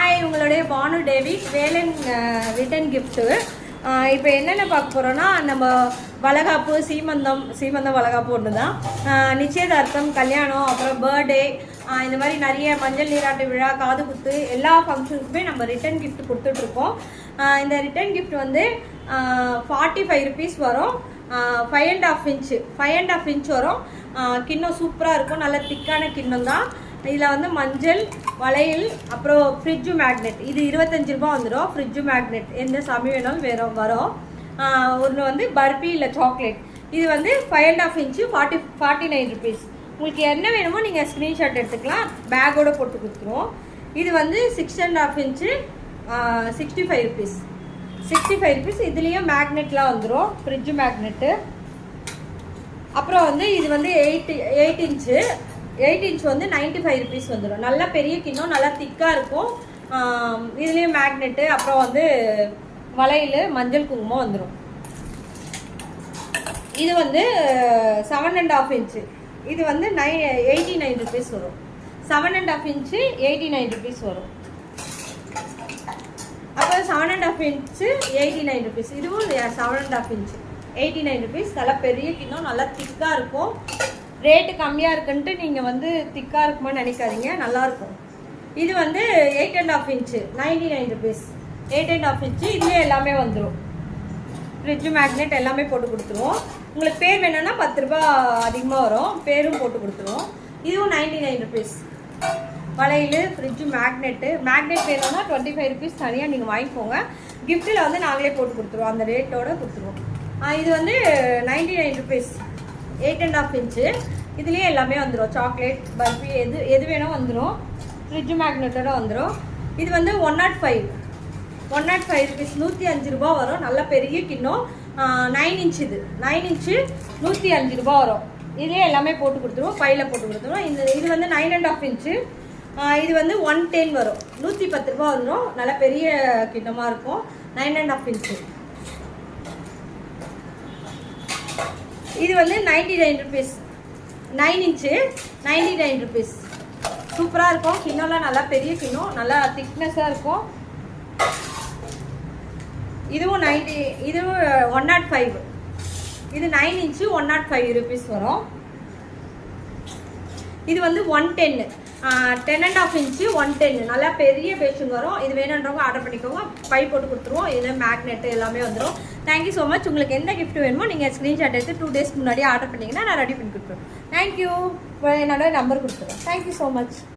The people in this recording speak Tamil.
ஹாய், உங்களுடைய Banu David Velan return gift. இப்போ என்னென்ன பார்க்க போகிறோன்னா, நம்ம வளகாப்பு, சீமந்தம் வளகாப்பு ஒன்று தான், நிச்சயதார்த்தம், கல்யாணம், அப்புறம் பர்த்டே, இந்த மாதிரி நிறைய மஞ்சள் நீராட்டு விழா, காது குத்து, எல்லா ஃபங்க்ஷனுக்குமே நம்ம ரிட்டன் கிஃப்ட் கொடுத்துட்ருக்கோம். இந்த ரிட்டன் கிஃப்ட் வந்து 45 ருபீஸ் வரும். 5.5 இன்ச் வரும். கிண்ணம் சூப்பராக இருக்கும், நல்ல திக்கான கிண்ணம் தான். இதில் வந்து மஞ்சள், வளையல், அப்புறம் ஃப்ரிட்ஜு மேக்னெட், இது 25 ரூபா வந்துடும். ஃப்ரிட்ஜு மேக்னெட் எந்த சாமி வேணாலும் வரும். ஒன்று வந்து பர்பி இல்லை சாக்லேட், இது வந்து 5.5 இன்ச்சு 49 ருபீஸ். உங்களுக்கு என்ன வேணுமோ நீங்கள் ஸ்க்ரீன்ஷாட் எடுத்துக்கலாம், பேக்கோடு போட்டு கொடுத்துருவோம். இது வந்து 6.5 இன்ச்சு 65 ருபீஸ். 65 ருபீஸ். இதுலேயும் மேக்னெட்லாம் வந்துடும், ஃப்ரிட்ஜு மேக்னெட்டு. அப்புறம் வந்து இது வந்து 8 இன்ச் வந்து 95 ருபீஸ் வந்துடும். நல்லா பெரிய கிண்ணம், நல்லா திக்காக இருக்கும். இதுலேயும் மேக்னெட்டு, அப்புறம் வந்து வளையல், மஞ்சள் குங்குமம் வந்துடும். இது வந்து 7.5 இன்ச்சு, இது வந்து 89 ருபீஸ் வரும். 7.5 இன்ச்சு 89 ருபீஸ் வரும். அப்புறம் 7.5 இன்ச்சு 89 ருபீஸ். இதுவும் 7.5 இன்ச்சு 89 ருபீஸ். நல்லா பெரிய கிண்ணம், நல்லா திக்காக இருக்கும். ரேட்டு கம்மியாக இருக்குன்ட்டு நீங்கள் வந்து திக்காக இருக்குமான்னு நினைக்காதீங்க, நல்லாயிருக்கும். இது வந்து 8.5 இன்ச்சு 99 ருபீஸ். 8.5 இன்ச்சு, இதுலேயே எல்லாமே வந்துடும். ஃப்ரிட்ஜு மேக்னெட் எல்லாமே போட்டு கொடுத்துருவோம். உங்களுக்கு பேர் வேணும்னா 10 ரூபா அதிகமாக வரும், பேரும் போட்டு கொடுத்துருவோம். இதுவும் 99 ருபீஸ். வளையல், ஃப்ரிட்ஜு மேக்னெட்டு வேணும்னா 25 ருபீஸ் தனியாக நீங்கள் வாங்கிக்கோங்க. கிஃப்ட்டில் வந்து நாங்களே போட்டு கொடுத்துருவோம், அந்த ரேட்டோடு கொடுத்துருவோம். இது வந்து 99 ருபீஸ். 8.5 இன்ச்சு, இதுலேயே எல்லாமே வந்துடும். சாக்லேட், பர்பி, எது வேணும் வந்துடும். ஃப்ரிட்ஜு மேக்னெட்டோட வந்துடும். இது வந்து 105 ருபீஸ். 105 ரூபா வரும். நல்ல பெரிய கிண்ணம். 9 இன்ச்சு, இது 9 இன்ச்சு 105 ரூபா வரும். இதுலேயே எல்லாமே போட்டு கொடுத்துருவோம், பையில் போட்டு கொடுத்துருவோம். இது வந்து 9.5 இன்ச்சு, இது வந்து 110 வரும். 110 ரூபா வந்துடும். நல்ல பெரிய கிண்ணமாக இருக்கும். 9.5 இன்ச்சு. இது வந்து 99 ருபீஸ். 9 inch 99 rupees. சூப்பராக இருக்கும். கிண்ணம்லாம் நல்லா பெரிய கிண்ணம், நல்லா திக்னஸாக இருக்கும். இதுவும் 105. இது 9 இன்ச்சு 105 ருபீஸ் வரும். இது வந்து 110, 10.5 இன்ச்சு 110. நல்லா பெரிய பேஷன் வரும். இது வேணுன்றவங்க ஆர்டர் பண்ணிக்கோங்க, பை போட்டு கொடுத்துருவோம். இது மேக்னெட்டு எல்லாமே வந்துடும். Thank you so much. உங்களுக்கு எந்த கிஃப்ட் வேணுமோ நீங்கள் ஸ்க்ரீன்ஷாட் எடுத்து 2 டேஸ்க்கு முன்னாடியே ஆர்டர் பண்ணிங்கன்னா நான் ரெடி பண்ணி கொடுத்துருவேன். தேங்க்யூ. என்னோட நம்பர் கொடுத்துருவேன். Thank you so much.